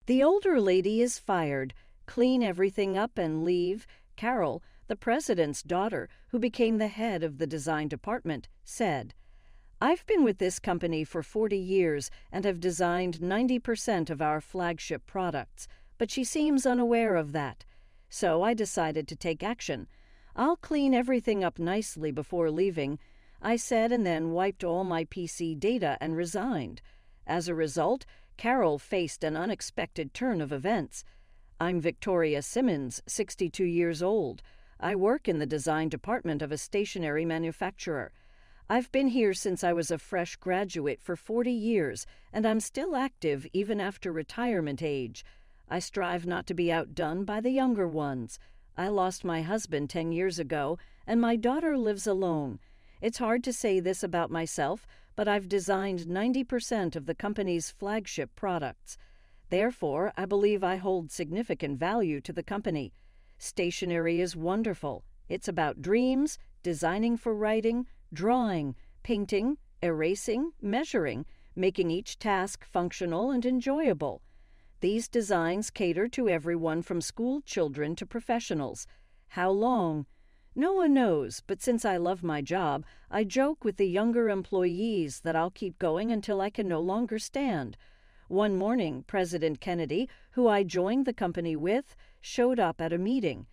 The older lady is fired. Clean everything up and leave. Carol, the president's daughter, who became the head of the design department, said, I've been with this company for 40 years and have designed 90% of our flagship products, but she seems unaware of that. So I decided to take action. I'll clean everything up nicely before leaving, I said, and then wiped all my PC data and resigned. As a result, Carol faced an unexpected turn of events. I'm Victoria Simmons, 62 years old. I work in the design department of a stationery manufacturer. I've been here since I was a fresh graduate for 40 years, and I'm still active even after retirement age. I strive not to be outdone by the younger ones. I lost my husband 10 years ago, and my daughter lives alone. It's hard to say this about myself, but I've designed 90% of the company's flagship products. Therefore, I believe I hold significant value to the company. Stationery is wonderful. It's about dreams, designing for writing, drawing, painting, erasing, measuring, making each task functional and enjoyable. These designs cater to everyone from school children to professionals. How long? No one knows, but since I love my job, I joke with the younger employees that I'll keep going until I can no longer stand. One morning, President Kennedy, who I joined the company with, showed up at a meeting.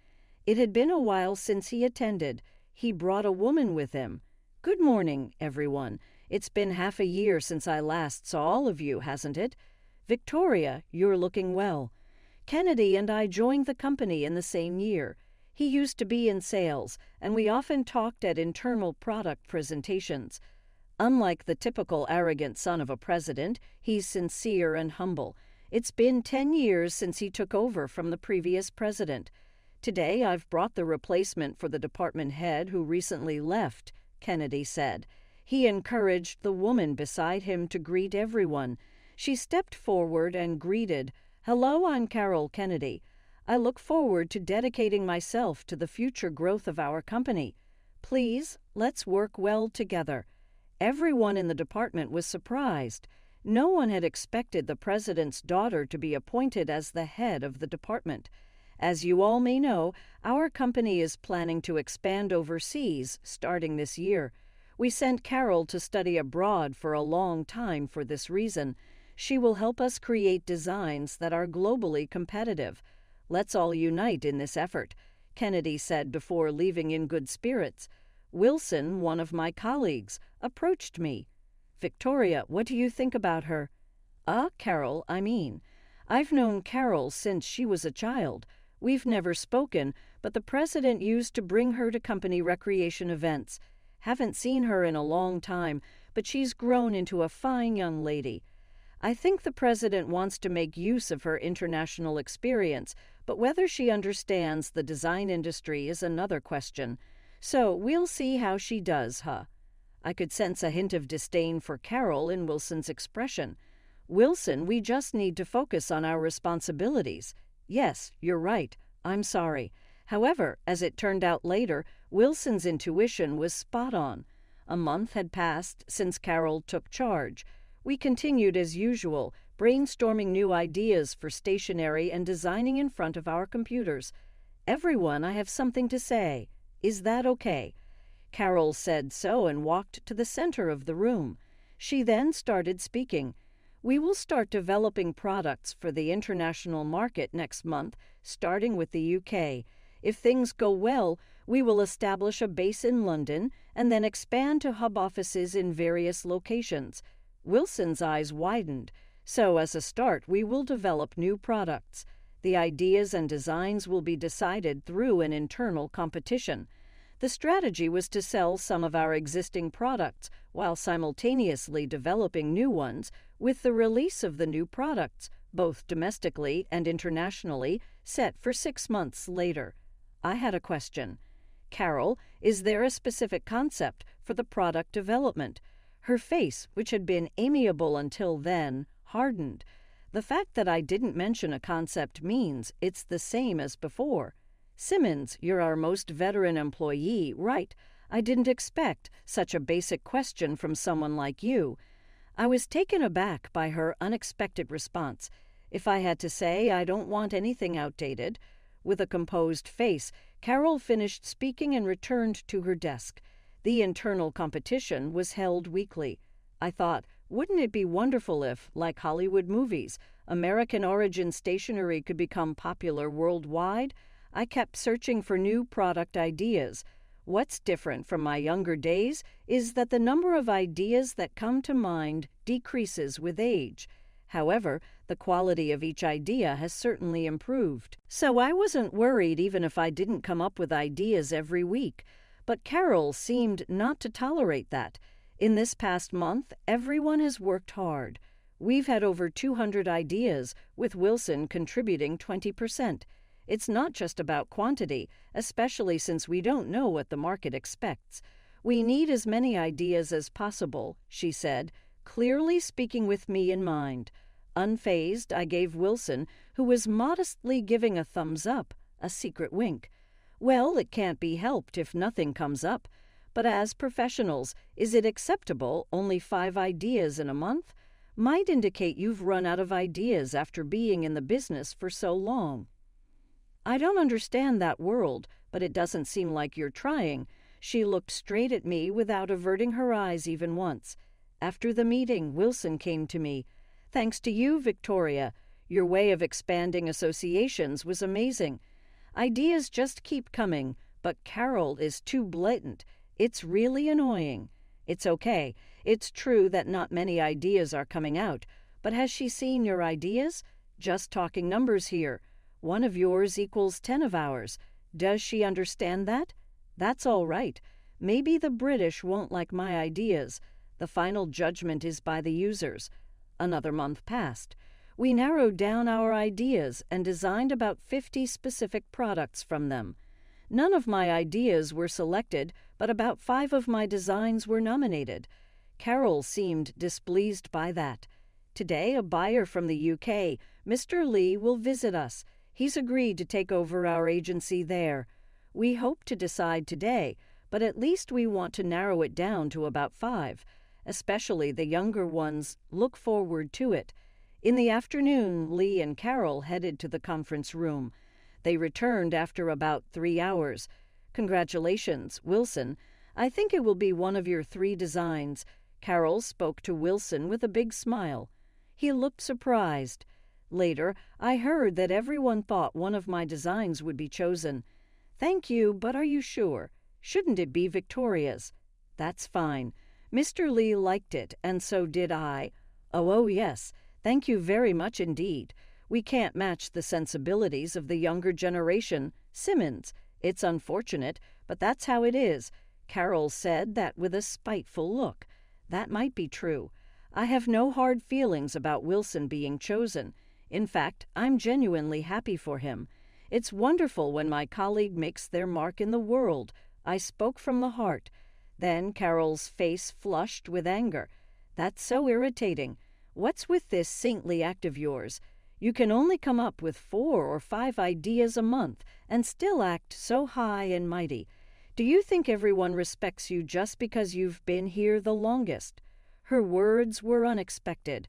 It had been a while since he attended. He brought a woman with him. Good morning, everyone. It's been half a year since I last saw all of you, hasn't it? Victoria, you're looking well. Kennedy and I joined the company in the same year. He used to be in sales, and we often talked at internal product presentations. Unlike the typical arrogant son of a president, he's sincere and humble. It's been 10 years since he took over from the previous president. Today I've brought the replacement for the department head who recently left, Kennedy said. He encouraged the woman beside him to greet everyone. She stepped forward and greeted, Hello, I'm Carol Kennedy. I look forward to dedicating myself to the future growth of our company. Please, let's work well together. Everyone in the department was surprised. No one had expected the president's daughter to be appointed as the head of the department. As you all may know, our company is planning to expand overseas starting this year. We sent Carol to study abroad for a long time for this reason. She will help us create designs that are globally competitive. Let's all unite in this effort, Kennedy said before leaving in good spirits. Wilson, one of my colleagues, approached me. Victoria, what do you think about her? Carol, I mean. I've known Carol since she was a child. We've never spoken, but the president used to bring her to company recreation events. Haven't seen her in a long time, but she's grown into a fine young lady. I think the president wants to make use of her international experience, but whether she understands the design industry is another question. So we'll see how she does, huh? I could sense a hint of disdain for Carol in Wilson's expression. Wilson, we just need to focus on our responsibilities. Yes, you're right. I'm sorry. However, as it turned out later, Wilson's intuition was spot on. A month had passed since Carol took charge. We continued as usual, brainstorming new ideas for stationery and designing in front of our computers. Everyone, I have something to say. Is that okay? Carol said so and walked to the center of the room. She then started speaking. We will start developing products for the international market next month, starting with the UK. If things go well, we will establish a base in London and then expand to hub offices in various locations. Wilson's eyes widened. So, as a start, we will develop new products. The ideas and designs will be decided through an internal competition. The strategy was to sell some of our existing products while simultaneously developing new ones, with the release of the new products, both domestically and internationally, set for 6 months later. I had a question. Carol, is there a specific concept for the product development? Her face, which had been amiable until then, hardened. The fact that I didn't mention a concept means it's the same as before. Simmons, you're our most veteran employee, right? I didn't expect such a basic question from someone like you. I was taken aback by her unexpected response. If I had to say, I don't want anything outdated. With a composed face, Carol finished speaking and returned to her desk. The internal competition was held weekly. I thought, wouldn't it be wonderful if, like Hollywood movies, American origin stationery could become popular worldwide? I kept searching for new product ideas. What's different from my younger days is that the number of ideas that come to mind decreases with age. However, the quality of each idea has certainly improved. So I wasn't worried even if I didn't come up with ideas every week. But Carol seemed not to tolerate that. In this past month, everyone has worked hard. We've had over 200 ideas, with Wilson contributing 20%. It's not just about quantity, especially since we don't know what the market expects. We need as many ideas as possible, she said, clearly speaking with me in mind. Unfazed, I gave Wilson, who was modestly giving a thumbs up, a secret wink. Well, it can't be helped if nothing comes up. But as professionals, is it acceptable only 5 ideas in a month? Might indicate you've run out of ideas after being in the business for so long. I don't understand that world, but it doesn't seem like you're trying. She looked straight at me without averting her eyes even once. After the meeting, Wilson came to me. Thanks to you, Victoria. Your way of expanding associations was amazing. Ideas just keep coming, but Carol is too blatant. It's really annoying. It's okay. It's true that not many ideas are coming out, but has she seen your ideas? Just talking numbers here. 1 of yours equals 10 of ours. Does she understand that? That's all right. Maybe the British won't like my ideas. The final judgment is by the users. Another month passed. We narrowed down our ideas and designed about 50 specific products from them. None of my ideas were selected, but about 5 of my designs were nominated. Carol seemed displeased by that. Today, a buyer from the UK, Mr. Lee, will visit us. He's agreed to take over our agency there. We hope to decide today, but at least we want to narrow it down to about 5. Especially the younger ones look forward to it. In the afternoon, Lee and Carol headed to the conference room. They returned after about 3 hours. Congratulations, Wilson. I think it will be one of your 3 designs. Carol spoke to Wilson with a big smile. He looked surprised. Later, I heard that everyone thought one of my designs would be chosen. Thank you, but are you sure? Shouldn't it be Victoria's? That's fine. Mr. Lee liked it, and so did I. Oh, yes. Thank you very much indeed. We can't match the sensibilities of the younger generation. Simmons. It's unfortunate, but that's how it is. Carol said that with a spiteful look. That might be true. I have no hard feelings about Wilson being chosen. In fact, I'm genuinely happy for him. It's wonderful when my colleague makes their mark in the world. I spoke from the heart. Then Carol's face flushed with anger. That's so irritating. What's with this saintly act of yours? You can only come up with 4 or 5 ideas a month and still act so high and mighty. Do you think everyone respects you just because you've been here the longest? Her words were unexpected.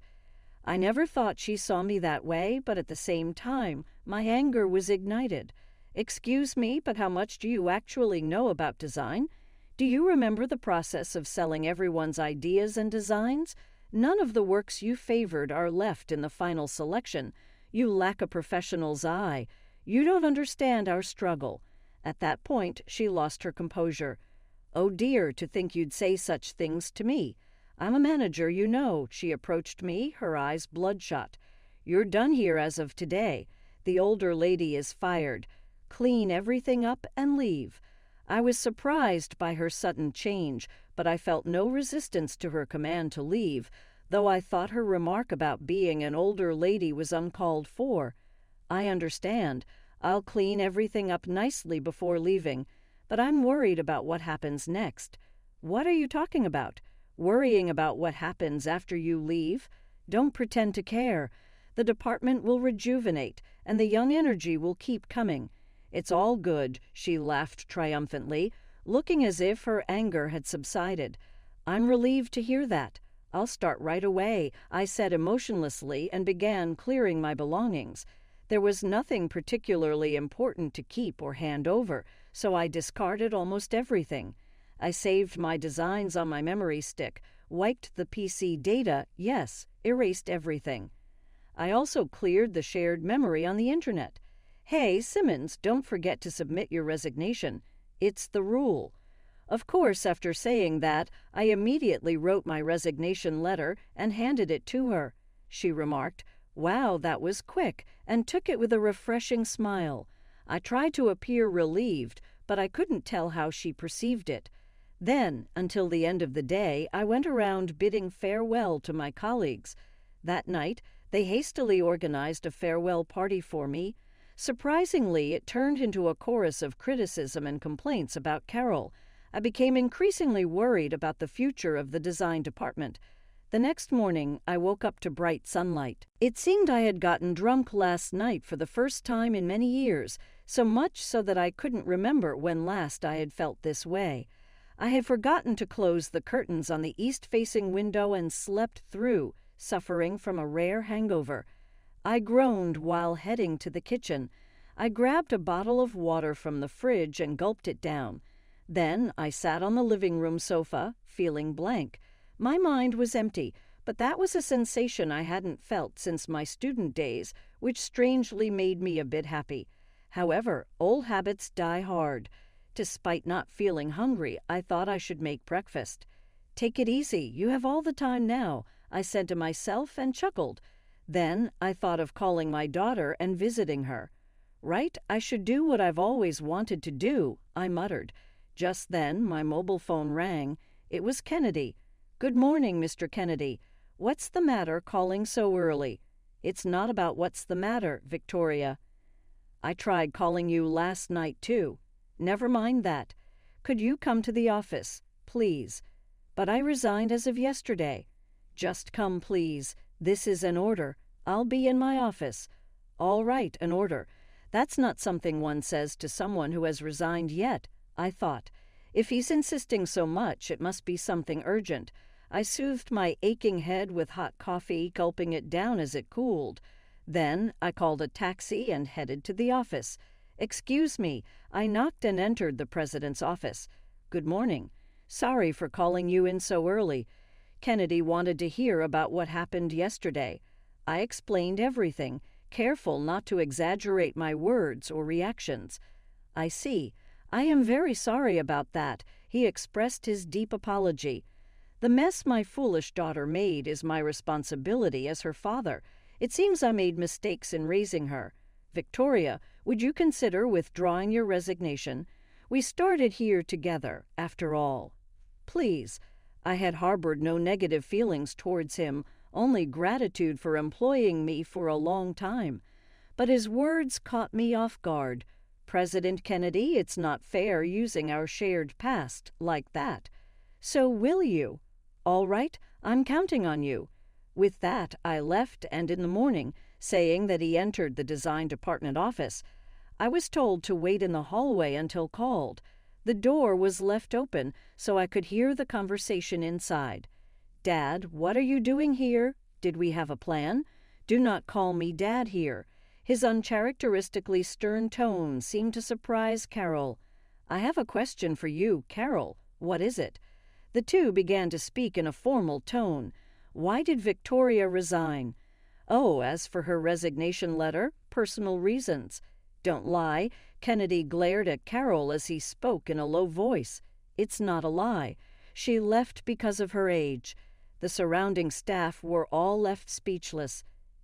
I never thought she saw me that way, but at the same time, my anger was ignited. Excuse me, but how much do you actually know about design? Do you remember the process of selling everyone's ideas and designs? None of the works you favored are left in the final selection. You lack a professional's eye. You don't understand our struggle. At that point, she lost her composure. Oh dear, to think you'd say such things to me. I'm a manager, you know. She approached me, her eyes bloodshot. You're done here as of today. The older lady is fired. Clean everything up and leave. I was surprised by her sudden change, but I felt no resistance to her command to leave, though I thought her remark about being an older lady was uncalled for. I understand. I'll clean everything up nicely before leaving, but I'm worried about what happens next. What are you talking about? Worrying about what happens after you leave? Don't pretend to care. The department will rejuvenate, and the young energy will keep coming. It's all good, she laughed triumphantly, looking as if her anger had subsided. I'm relieved to hear that. "I'll start right away," I said emotionlessly and began clearing my belongings. There was nothing particularly important to keep or hand over, so I discarded almost everything. I saved my designs on my memory stick, wiped the PC data, yes, erased everything. I also cleared the shared memory on the internet. "Hey, Simmons, don't forget to submit your resignation. It's the rule." Of course, after saying that, I immediately wrote my resignation letter and handed it to her. She remarked, "Wow, that was quick," and took it with a refreshing smile. I tried to appear relieved, but I couldn't tell how she perceived it. Then, until the end of the day, I went around bidding farewell to my colleagues. That night, they hastily organized a farewell party for me. Surprisingly, it turned into a chorus of criticism and complaints about Carol. I became increasingly worried about the future of the design department. The next morning, I woke up to bright sunlight. It seemed I had gotten drunk last night for the first time in many years, so much so that I couldn't remember when last I had felt this way. I had forgotten to close the curtains on the east-facing window and slept through, suffering from a rare hangover. I groaned while heading to the kitchen. I grabbed a bottle of water from the fridge and gulped it down. Then I sat on the living room sofa, feeling blank. My mind was empty, but that was a sensation I hadn't felt since my student days, which strangely made me a bit happy. However, old habits die hard. Despite not feeling hungry, I thought I should make breakfast. "Take it easy, you have all the time now," I said to myself and chuckled. Then I thought of calling my daughter and visiting her. "Right, I should do what I've always wanted to do," I muttered. Just then, my mobile phone rang. It was Kennedy. "Good morning, Mr. Kennedy. What's the matter calling so early?" "It's not about what's the matter, Victoria." "I tried calling you last night, too." "Never mind that. Could you come to the office, please?" "But I resigned as of yesterday." "Just come, please. This is an order. I'll be in my office." "All right, an order. That's not something one says to someone who has resigned yet," I thought. If he's insisting so much, it must be something urgent. I soothed my aching head with hot coffee, gulping it down as it cooled. Then I called a taxi and headed to the office. "Excuse me." I knocked and entered the president's office. "Good morning. Sorry for calling you in so early." Kennedy wanted to hear about what happened yesterday. I explained everything, careful not to exaggerate my words or reactions. "I see. I am very sorry about that." He expressed his deep apology. "The mess my foolish daughter made is my responsibility as her father. It seems I made mistakes in raising her. Victoria, would you consider withdrawing your resignation? We started here together, after all. Please." I had harbored no negative feelings towards him, only gratitude for employing me for a long time. But his words caught me off guard. "President Kennedy, it's not fair using our shared past like that. So will you?" "All right, I'm counting on you." With that, I left, and in the morning, saying that he entered the design department office. I was told to wait in the hallway until called. The door was left open, so I could hear the conversation inside. "Dad, what are you doing here? Did we have a plan? Do not call me Dad here." His uncharacteristically stern tone seemed to surprise Carol. "I have a question for you, Carol. What is it?" The two began to speak in a formal tone. "Why did Victoria resign?" "Oh, as for her resignation letter, personal reasons." "Don't lie." Kennedy glared at Carol as he spoke in a low voice. "It's not a lie. She left because of her age." The surrounding staff were all left speechless.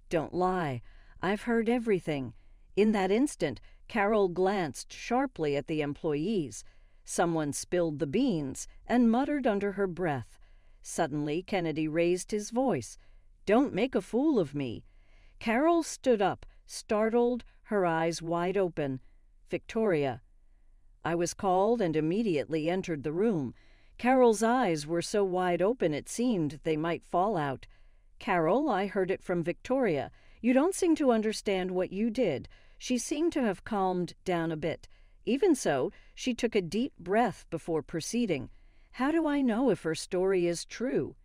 "Don't lie. I've heard everything." In that instant, Carol glanced sharply at the employees. Someone spilled the beans and muttered under her breath. Suddenly, Kennedy raised his voice. "Don't make a fool of me." Carol stood up, startled, her eyes wide open. "Victoria." I was called and immediately entered the room. Carol's eyes were so wide open it seemed they might fall out. "Carol, I heard it from Victoria. You don't seem to understand what you did." She seemed to have calmed down a bit. Even so, she took a deep breath before proceeding. "How do I know if her story is true?"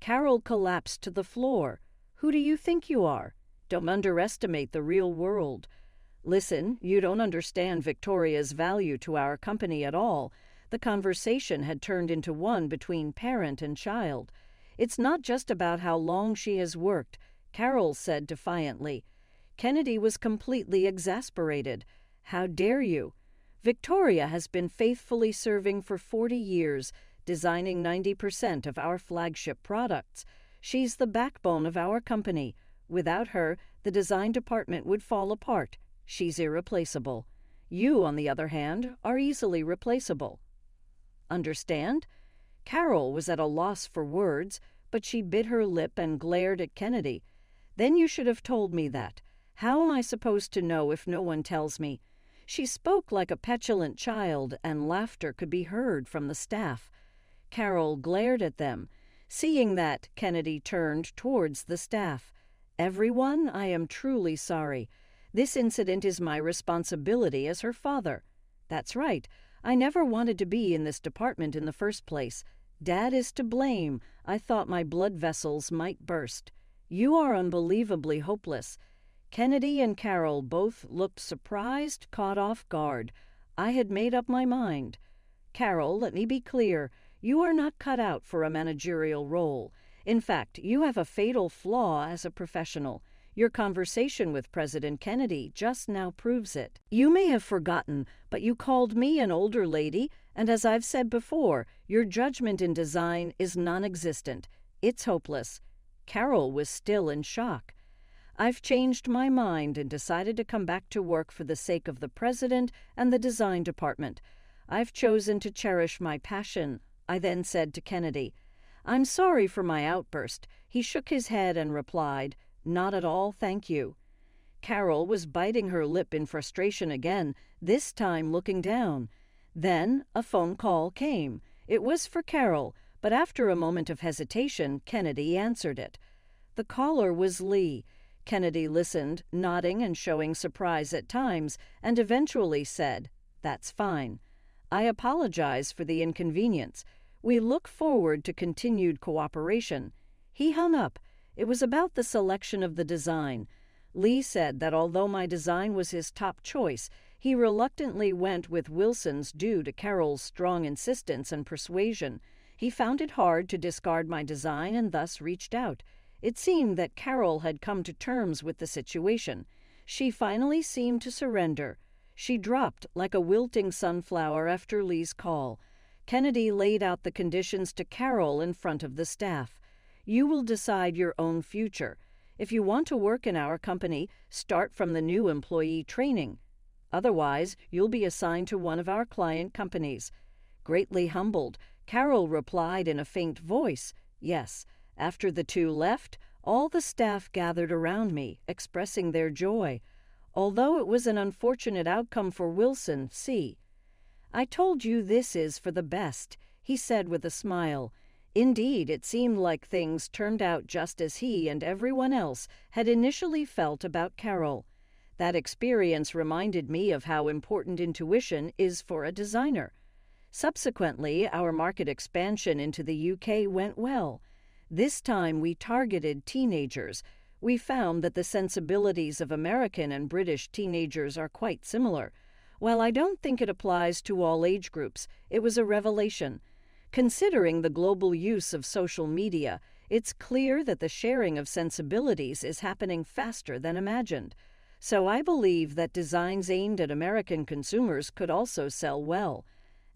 Carol collapsed to the floor. Who do you think you are? Don't underestimate the real world. Listen, you don't understand Victoria's value to our company at all. The conversation had turned into one between parent and child. It's not just about how long she has worked, Carol said defiantly. Kennedy was completely exasperated. How dare you? Victoria has been faithfully serving for 40 years, designing 90% of our flagship products. She's the backbone of our company. Without her, the design department would fall apart. She's irreplaceable. You, on the other hand, are easily replaceable. Understand? Carol was at a loss for words, but she bit her lip and glared at Kennedy. Then you should have told me that. How am I supposed to know if no one tells me? She spoke like a petulant child, and laughter could be heard from the staff. Carol glared at them. Seeing that, Kennedy turned towards the staff. Everyone, I am truly sorry. This incident is my responsibility as her father. That's right. I never wanted to be in this department in the first place. Dad is to blame. I thought my blood vessels might burst. You are unbelievably hopeless. Kennedy and Carol both looked surprised, caught off guard. I had made up my mind. Carol, let me be clear. You are not cut out for a managerial role. In fact, you have a fatal flaw as a professional. Your conversation with President Kennedy just now proves it. You may have forgotten, but you called me an older lady, and as I've said before, your judgment in design is non-existent. It's hopeless. Carol was still in shock. I've changed my mind and decided to come back to work for the sake of the president and the design department. I've chosen to cherish my passion, I then said to Kennedy. I'm sorry for my outburst. He shook his head and replied, Not at all, thank you. Carol was biting her lip in frustration again, this time looking down. Then a phone call came. It was for Carol, but after a moment of hesitation, Kennedy answered it. The caller was Lee. Kennedy listened, nodding and showing surprise at times, and eventually said, That's fine. I apologize for the inconvenience. We look forward to continued cooperation. He hung up. It was about the selection of the design. Lee said that although my design was his top choice, he reluctantly went with Wilson's due to Carol's strong insistence and persuasion. He found it hard to discard my design and thus reached out. It seemed that Carol had come to terms with the situation. She finally seemed to surrender. She dropped like a wilting sunflower after Lee's call. Kennedy laid out the conditions to Carol in front of the staff. You will decide your own future. If you want to work in our company, start from the new employee training. Otherwise, you'll be assigned to one of our client companies. Greatly humbled, Carol replied in a faint voice, Yes. After the two left, all the staff gathered around me, expressing their joy. Although it was an unfortunate outcome for Wilson, see. I told you this is for the best, he said with a smile. Indeed, it seemed like things turned out just as he and everyone else had initially felt about Carol. That experience reminded me of how important intuition is for a designer. Subsequently, our market expansion into the UK went well. This time we targeted teenagers. We found that the sensibilities of American and British teenagers are quite similar. While I don't think it applies to all age groups, it was a revelation. Considering the global use of social media, it's clear that the sharing of sensibilities is happening faster than imagined. So I believe that designs aimed at American consumers could also sell well.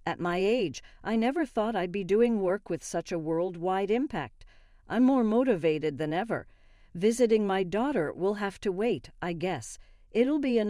At my age, I never thought I'd be doing work with such a worldwide impact. I'm more motivated than ever. Visiting my daughter will have to wait, I guess. It'll be another